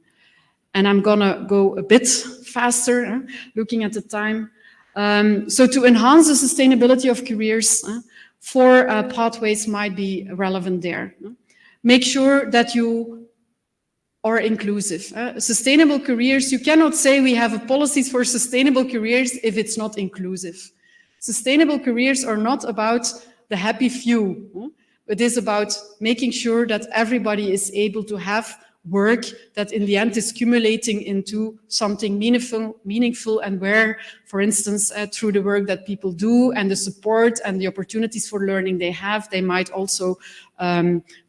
And I'm gonna go a bit faster, looking at the time. So to enhance the sustainability of careers, 4 pathways might be relevant there. Make sure that you are inclusive. Sustainable careers, you cannot say we have policies for sustainable careers if it's not inclusive. Sustainable careers are not about the happy few. It is about making sure that everybody is able to have work that in the end is accumulating into something meaningful and where, for instance, through the work that people do and the support and the opportunities for learning they have, they might also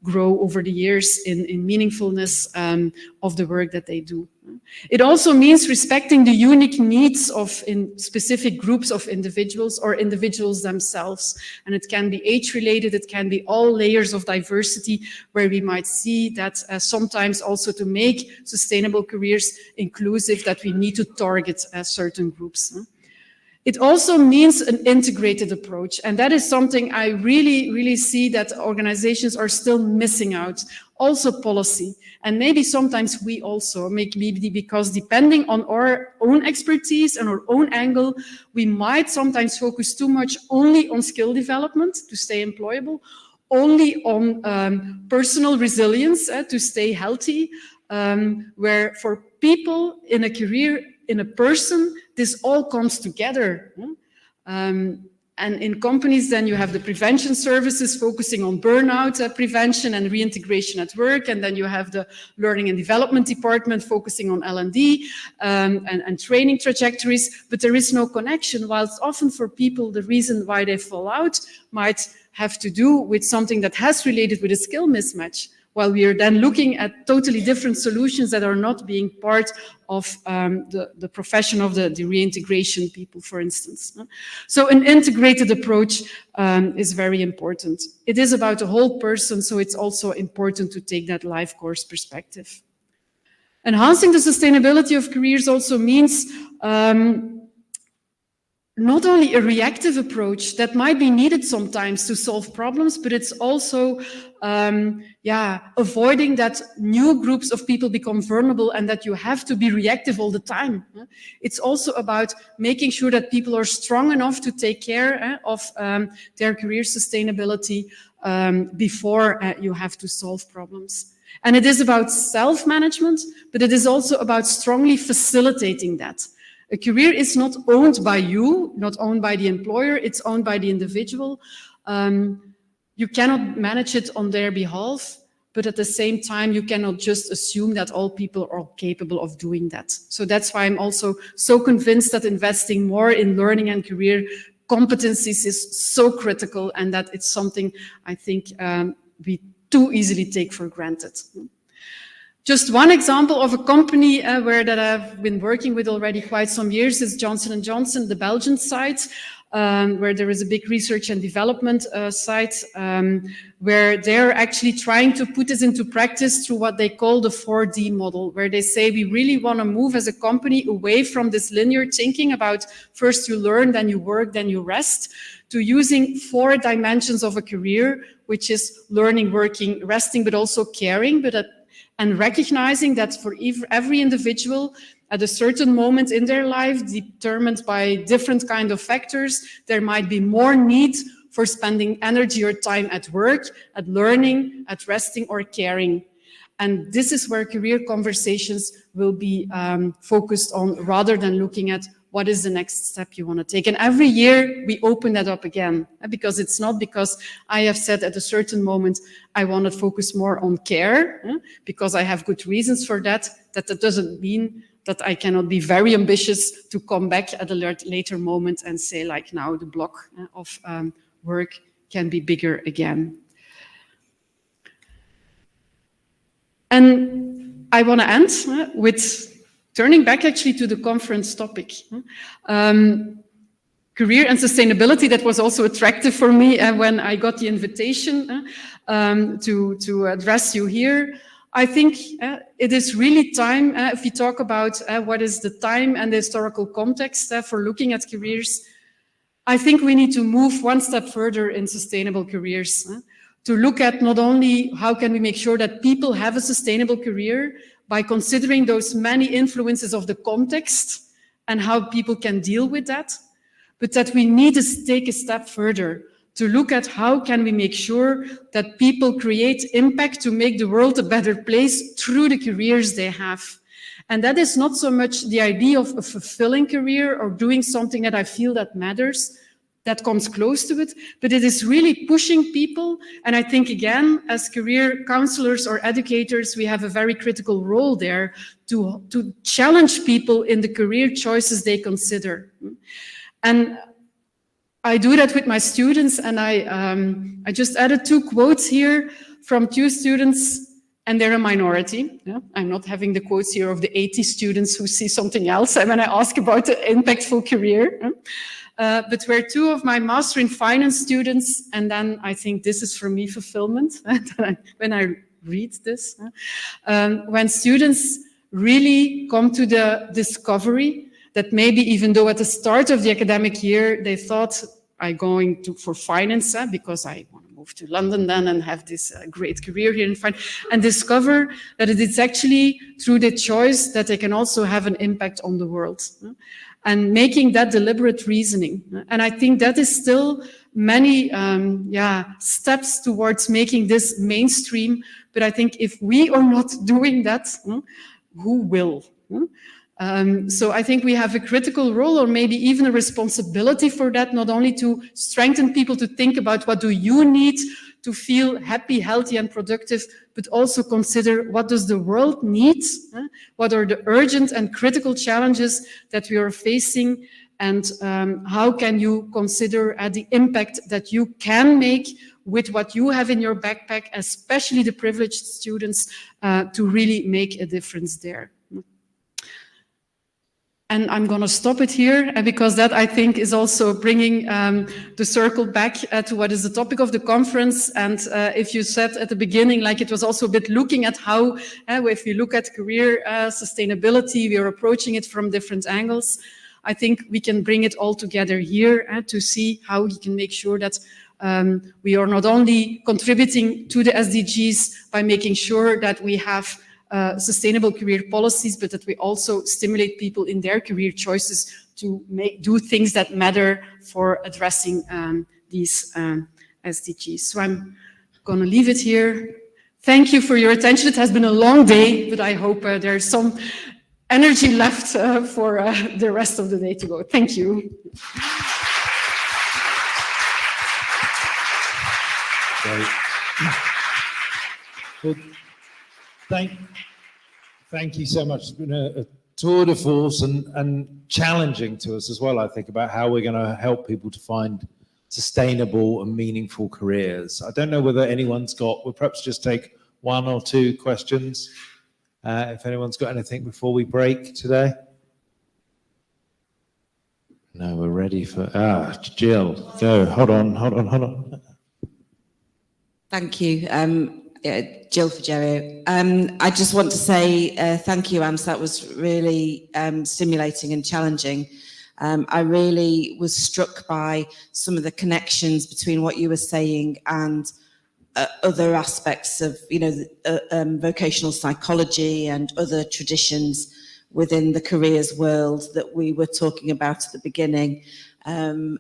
grow over the years in meaningfulness of the work that they do. It also means respecting the unique needs of specific groups of individuals or individuals themselves. And it can be age-related, it can be all layers of diversity, where we might see that sometimes also to make sustainable careers inclusive, that we need to target certain groups. It also means an integrated approach. And that is something I really see that organizations are still missing out. Also policy. And maybe sometimes we also, maybe because depending on our own expertise and our own angle, we might sometimes focus too much only on skill development to stay employable, only on personal resilience to stay healthy, where for people in a career, in a person, this all comes together. And in companies, then you have the prevention services focusing on burnout prevention and reintegration at work. And then you have the learning and development department focusing on L&D and training trajectories. But there is no connection, whilst often for people, the reason why they fall out might have to do with something that has related with a skill mismatch, while we are then looking at totally different solutions that are not being part of the profession of the reintegration people, for instance. So an integrated approach is very important. It is about the whole person, so it's also important to take that life course perspective. Enhancing the sustainability of careers also means not only a reactive approach that might be needed sometimes to solve problems, but it's also avoiding that new groups of people become vulnerable and that you have to be reactive all the time. It's also about making sure that people are strong enough to take care of their career sustainability before you have to solve problems. And it is about self-management, but it is also about strongly facilitating that. A career is not owned by you, not owned by the employer, it's owned by the individual. You cannot manage it on their behalf, but at the same time, you cannot just assume that all people are capable of doing that. So that's why I'm also so convinced that investing more in learning and career competencies is so critical, and that it's something I think we too easily take for granted. Just one example of a company where that I've been working with already quite some years is Johnson & Johnson, the Belgian site, where there is a big research and development site, where they're actually trying to put this into practice through what they call the 4D model, where they say we really want to move as a company away from this linear thinking about first you learn, then you work, then you rest, to using 4 dimensions of a career, which is learning, working, resting, but also caring, and recognizing that for every individual at a certain moment in their life, determined by different kind of factors, there might be more need for spending energy or time at work, at learning, at resting or caring. And this is where career conversations will be focused on, rather than looking at what is the next step you want to take. And every year we open that up again, because it's not because I have said at a certain moment I want to focus more on care, because I have good reasons for that. That doesn't mean that I cannot be very ambitious to come back at a later moment and say, like now, the block of work can be bigger again. And I want to end with turning back actually to the conference topic. Career and sustainability, that was also attractive for me when I got the invitation to address you here. I think it is really time, if we talk about what is the time and the historical context for looking at careers, I think we need to move one step further in sustainable careers, to look at not only how can we make sure that people have a sustainable career by considering those many influences of the context and how people can deal with that, but that we need to take a step further to look at how can we make sure that people create impact to make the world a better place through the careers they have. And that is not so much the idea of a fulfilling career or doing something that I feel that matters, that comes close to it, but it is really pushing people. And I think, again, as career counselors or educators, we have a very critical role there to challenge people in the career choices they consider. And I do that with my students, and I just added 2 quotes here from 2 students, and they're a minority. Yeah? I'm not having the quotes here of the 80 students who see something else when I ask about an impactful career. But we're 2 of my Master in Finance students, and then I think this is for me fulfillment when I read this. When students really come to the discovery that maybe even though at the start of the academic year they thought I'm going for finance because I want to move to London then and have this great career here in finance, and discover that it is actually through the choice that they can also have an impact on the world. And making that deliberate reasoning. And I think that is still many steps towards making this mainstream. But I think if we are not doing that, who will? So I think we have a critical role, or maybe even a responsibility for that, not only to strengthen people to think about what do you need to feel happy, healthy, and productive, but also consider what does the world need? What are the urgent and critical challenges that we are facing? And how can you consider the impact that you can make with what you have in your backpack, especially the privileged students, to really make a difference there? And I'm going to stop it here, because that, I think, is also bringing the circle back to what is the topic of the conference. And if you said at the beginning, like it was also a bit looking at how, if you look at career sustainability, we are approaching it from different angles. I think we can bring it all together here to see how we can make sure that we are not only contributing to the SDGs by making sure that we have sustainable career policies, but that we also stimulate people in their career choices to do things that matter for addressing these SDGs. So I'm going to leave it here. Thank you for your attention. It has been a long day, but I hope there's some energy left for the rest of the day to go. Thank you. Great. Well, thank you so much. It's been a tour de force and challenging to us as well, I think, about how we're going to help people to find sustainable and meaningful careers. I don't know whether anyone's we'll perhaps just take 1 or 2 questions. If anyone's got anything before we break today. No, we're ready for, Jill, go, hold on. Thank you. Jill Fugero. I just want to say thank you, Ans. That was really stimulating and challenging. I really was struck by some of the connections between what you were saying and other aspects of, vocational psychology and other traditions within the careers world that we were talking about at the beginning. And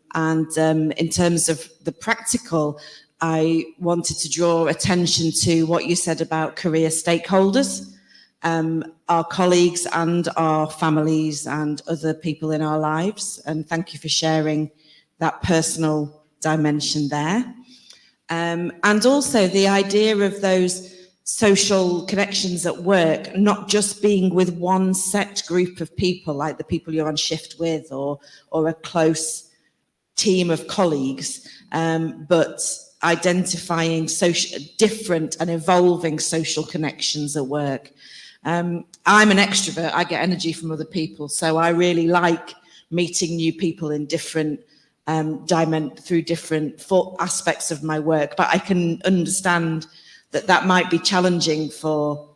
in terms of the practical, I wanted to draw attention to what you said about career stakeholders, our colleagues and our families and other people in our lives. And thank you for sharing that personal dimension there. And also the idea of those social connections at work, not just being with one set group of people, like the people you're on shift with or a close team of colleagues, but identifying different and evolving social connections at work. I'm an extrovert. I get energy from other people, so I really like meeting new people in different through different aspects of my work. But I can understand that might be challenging for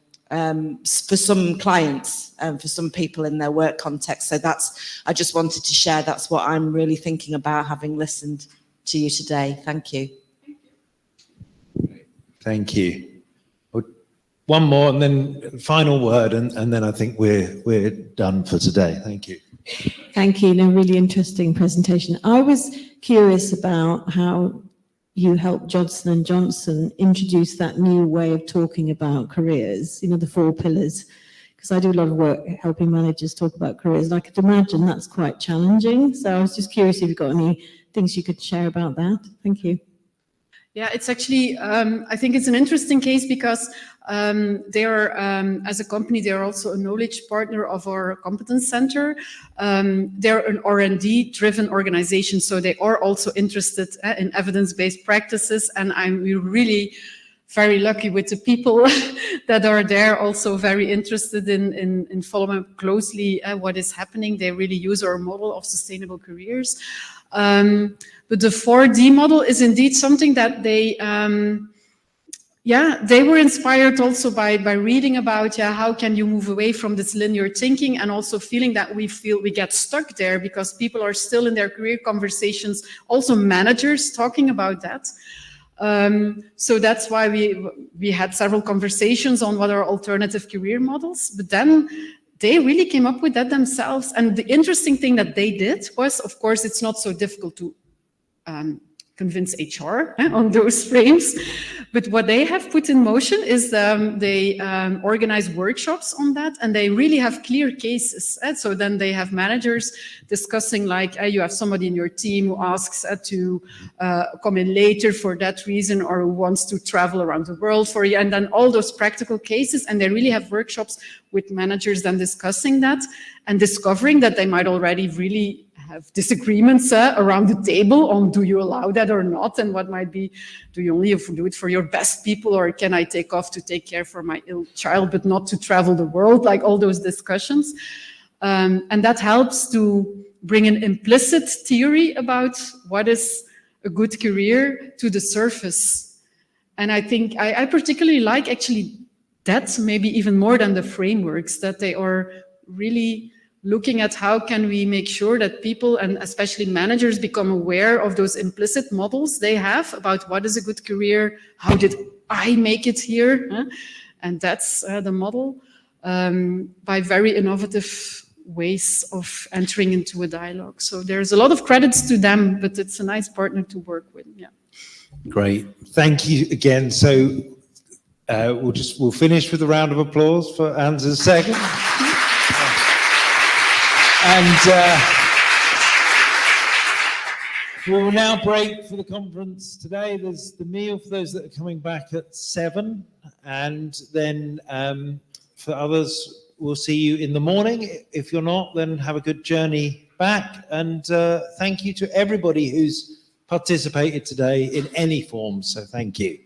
some clients and for some people in their work context. So I just wanted to share. That's what I'm really thinking about, having listened to you today. Thank you. Thank you. One more and then final word, and then I think we're done for today. Thank you. Thank you. No, really interesting presentation. I was curious about how you helped Johnson & Johnson introduce that new way of talking about careers, the 4 pillars. Because I do a lot of work helping managers talk about careers, and I could imagine that's quite challenging. So I was just curious if you've got any things you could share about that. Thank you. Yeah, it's actually, I think it's an interesting case because they are, as a company, they are also a knowledge partner of our competence center. They're an R&D driven organization, so they are also interested in evidence-based practices, and we're really very lucky with the people that are there, also very interested in following closely what is happening. They really use our model of sustainable careers. But the 4D model is indeed something that they were inspired also by reading about how can you move away from this linear thinking, and also feeling that we get stuck there because people are still in their career conversations, also managers talking about that. So that's why we had several conversations on what are alternative career models, but then they really came up with that themselves. And the interesting thing that they did was, of course, it's not so difficult to convince HR on those frames. But what they have put in motion is they organize workshops on that, and they really have clear cases. So then they have managers discussing, like, you have somebody in your team who asks to come in later for that reason, or who wants to travel around the world for you, and then all those practical cases. And they really have workshops with managers then discussing that and discovering that they might already really have disagreements around the table on do you allow that or not, and what might be, do you only do it for your best people, or can I take off to take care for my ill child but not to travel the world, like all those discussions. And that helps to bring an implicit theory about what is a good career to the surface. And I think I particularly like actually that maybe even more than the frameworks, that they are really looking at how can we make sure that people, and especially managers, become aware of those implicit models they have about what is a good career, how did I make it here? And that's the model, by very innovative ways of entering into a dialogue. So there's a lot of credits to them, but it's a nice partner to work with. Yeah. Great. Thank you again. So we'll finish with a round of applause for Hans in a second. And we'll now break for the conference today. There's the meal for those that are coming back at 7. And then for others, we'll see you in the morning. If you're not, then have a good journey back. And thank you to everybody who's participated today in any form. So thank you.